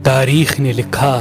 تاریخ نے لکھا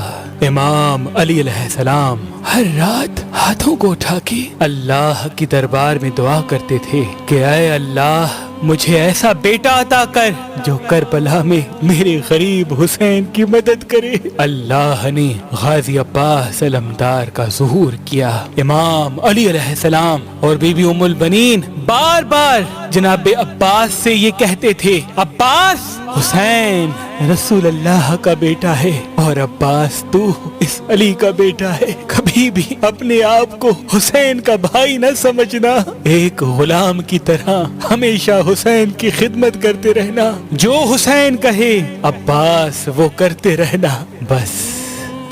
امام علی علیہ السلام ہر رات ہاتھوں کو اٹھا کے اللہ کی دربار میں دعا کرتے تھے کہ اے اللہ مجھے ایسا بیٹا عطا کر جو کربلا میں میرے غریب حسین کی مدد کرے۔ اللہ نے غازی عباس علمدار کا ظہور کیا۔ امام علی علیہ السلام اور بی بی ام البنین بار بار جناب عباس سے یہ کہتے تھے، عباس حسین رسول اللہ کا بیٹا ہے اور عباس تو اس علی کا بیٹا ہے، کبھی بھی اپنے آپ کو حسین کا بھائی نہ سمجھنا، ایک غلام کی طرح ہمیشہ حسین کی خدمت کرتے رہنا، جو حسین کہے عباس وہ کرتے رہنا۔ بس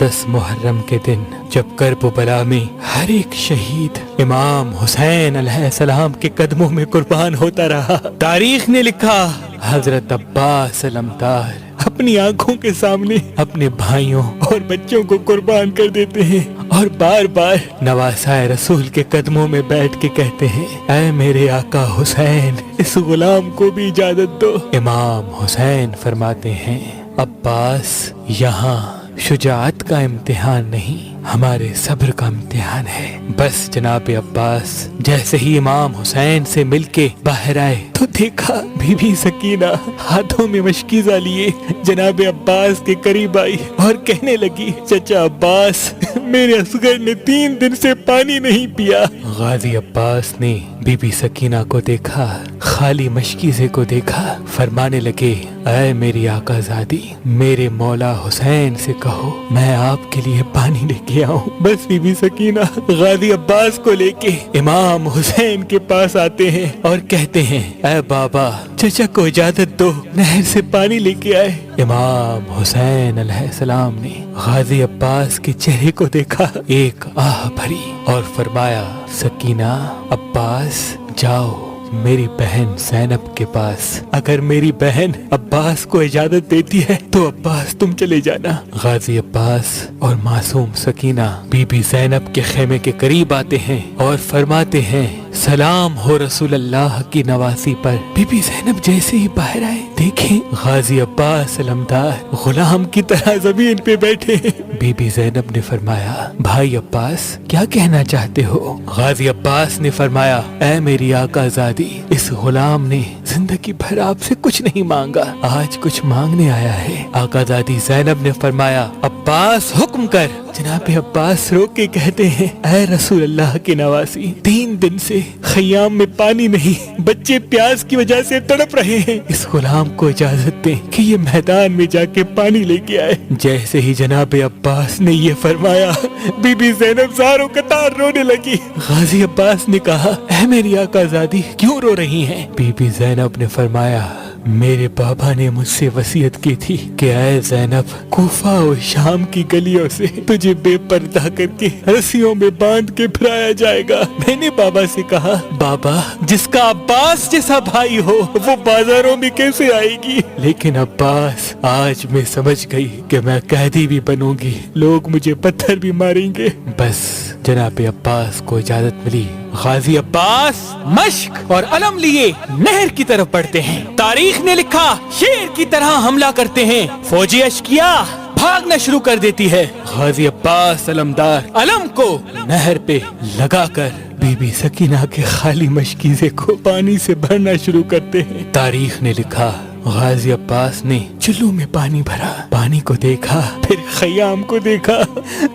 10 محرم کے دن جب کرب و بلا میں ہر ایک شہید امام حسین علیہ السلام کے قدموں میں قربان ہوتا رہا، تاریخ نے لکھا حضرت عباس علمدار اپنی آنکھوں کے سامنے اپنے بھائیوں اور بچوں کو قربان کر دیتے ہیں اور بار بار نواسائے رسول کے قدموں میں بیٹھ کے کہتے ہیں، اے میرے آقا حسین اس غلام کو بھی اجازت دو۔ امام حسین فرماتے ہیں، عباس یہاں شجاعت کا امتحان نہیں، ہمارے صبر کا امتحان ہے۔ بس جناب عباس جیسے ہی امام حسین سے مل کے باہر آئے تو دیکھا بی بی سکینہ ہاتھوں میں مشکیزہ لیے جناب عباس کے قریب آئی اور کہنے لگی، چچا عباس میرے اصغر نے 3 دن سے پانی نہیں پیا۔ غازی عباس نے بی بی سکینہ کو دیکھا، خالی مشکیزے کو دیکھا، فرمانے لگے، اے میری آقا زادی میرے مولا حسین سے کہو میں آپ کے لیے پانی لے کے آؤں۔ بس بی بی سکینہ غازی عباس کو لے کے امام حسین کے پاس آتے ہیں اور کہتے ہیں، اے بابا چچا کو اجازت دو نہر سے پانی لے کے آئے۔ امام حسین علیہ السلام نے غازی عباس کے چہرے کو دیکھا، ایک آہ بھری اور فرمایا، سکینہ عباس جاؤ میری بہن زینب کے پاس، اگر میری بہن عباس کو اجازت دیتی ہے تو عباس تم چلے جانا۔ غازی عباس اور معصوم سکینہ بی بی زینب کے خیمے کے قریب آتے ہیں اور فرماتے ہیں، سلام ہو رسول اللہ کی نواسی پر۔ بی بی زینب جیسے ہی باہر آئے دیکھیں غازی عباس علمدار غلام کی طرح زمین پہ بیٹھے ہیں۔ بی بی زینب نے فرمایا، بھائی عباس کیا کہنا چاہتے ہو؟ غازی عباس نے فرمایا، اے میری آقا زادی اس غلام نے زندگی بھر آپ سے کچھ نہیں مانگا، آج کچھ مانگنے آیا ہے۔ آقا زادی زینب نے فرمایا، عباس حکم کر۔ جناب عباس رو کے کہتے ہیں، اے رسول اللہ کے نواسی 3 دن سے خیام میں پانی نہیں، بچے پیاس کی وجہ سے تڑپ رہے ہیں، اس غلام کو اجازت دیں کہ یہ میدان میں جا کے پانی لے کے آئے۔ جیسے ہی جناب عباس نے یہ فرمایا بی بی زینب زاروں قطار رونے لگی۔ غازی عباس نے کہا، اے میری آقا زادی کیوں رو رہی ہیں؟ بی بی زینب نے فرمایا، میرے بابا نے مجھ سے وصیت کی تھی کہ اے زینب کوفہ اور شام کی گلیوں سے تجھے بے پردہ کر کے رسیوں میں باندھ کے پھرایا جائے گا۔ میں نے بابا سے کہا، بابا جس کا عباس جیسا بھائی ہو وہ بازاروں میں کیسے آئے گی؟ لیکن عباس آج میں سمجھ گئی کہ میں قیدی بھی بنوں گی، لوگ مجھے پتھر بھی ماریں گے۔ بس جناب عباس کو اجازت ملی، غازی عباس مشق اور علم لیے نہر کی طرف بڑھتے ہیں۔ تاریخ نے لکھا شیر کی طرح حملہ کرتے ہیں، فوجی اشکیا بھاگنا شروع کر دیتی ہے۔ غازی عباس علمدار علم کو نہر پہ لگا کر بی بی سکینہ کے خالی مشکیزے کو پانی سے بھرنا شروع کرتے ہیں۔ تاریخ نے لکھا غازی عباس نے چلو میں پانی بھرا، پانی کو دیکھا، پھر خیام کو دیکھا،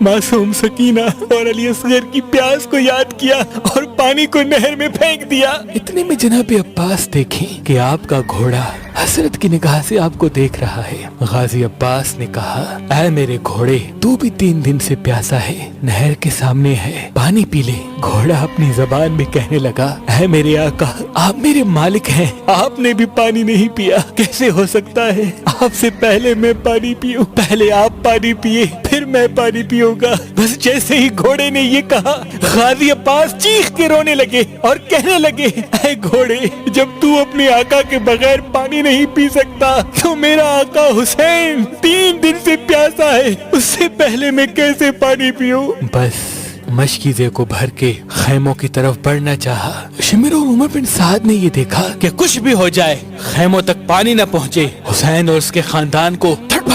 معصوم سکینہ اور علی اصغر کی پیاس کو یاد کیا اور پانی کو نہر میں پھینک دیا۔ اتنے میں جناب عباس دیکھیں کہ آپ کا گھوڑا حسرت کی نگاہ سے آپ کو دیکھ رہا ہے۔ غازی عباس نے کہا، اے میرے گھوڑے تو بھی 3 دن سے پیاسا ہے، نہر کے سامنے ہے، پانی پی لے۔ گھوڑا اپنی زبان میں کہنے لگا، اے میرے آقا آپ میرے مالک ہیں، آپ نے بھی پانی نہیں پیا، کیسے ہو سکتا ہے؟ آپ سے پہلے میں پانی پیوں، پہلے آپ پانی پیے پھر میں پانی پیوں گا۔ بس جیسے ہی گھوڑے نے یہ کہا غازی عباس چیخ کے رونے لگے اور کہنے لگے، اے گھوڑے جب تو اپنے آقا کے بغیر پانی نہیں پی سکتا تو میرا آقا حسین 3 دن سے پیاسا ہے، اس سے پہلے میں کیسے پانی پیوں؟ بس مشکیزے کو بھر کے خیموں کی طرف بڑھنا چاہا۔ شمر و عمر بن سعد نے یہ دیکھا کہ کچھ بھی ہو جائے خیموں تک پانی نہ پہنچے، حسین اور اس کے خاندان کو تھٹ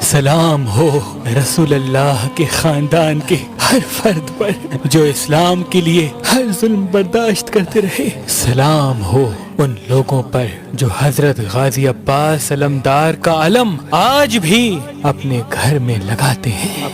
سلام ہو رسول اللہ کے خاندان کے ہر فرد پر جو اسلام کے لیے ہر ظلم برداشت کرتے رہے. سلام ہو ان لوگوں پر جو حضرت غازی عباس علمدار کا علم آج بھی اپنے گھر میں لگاتے ہیں.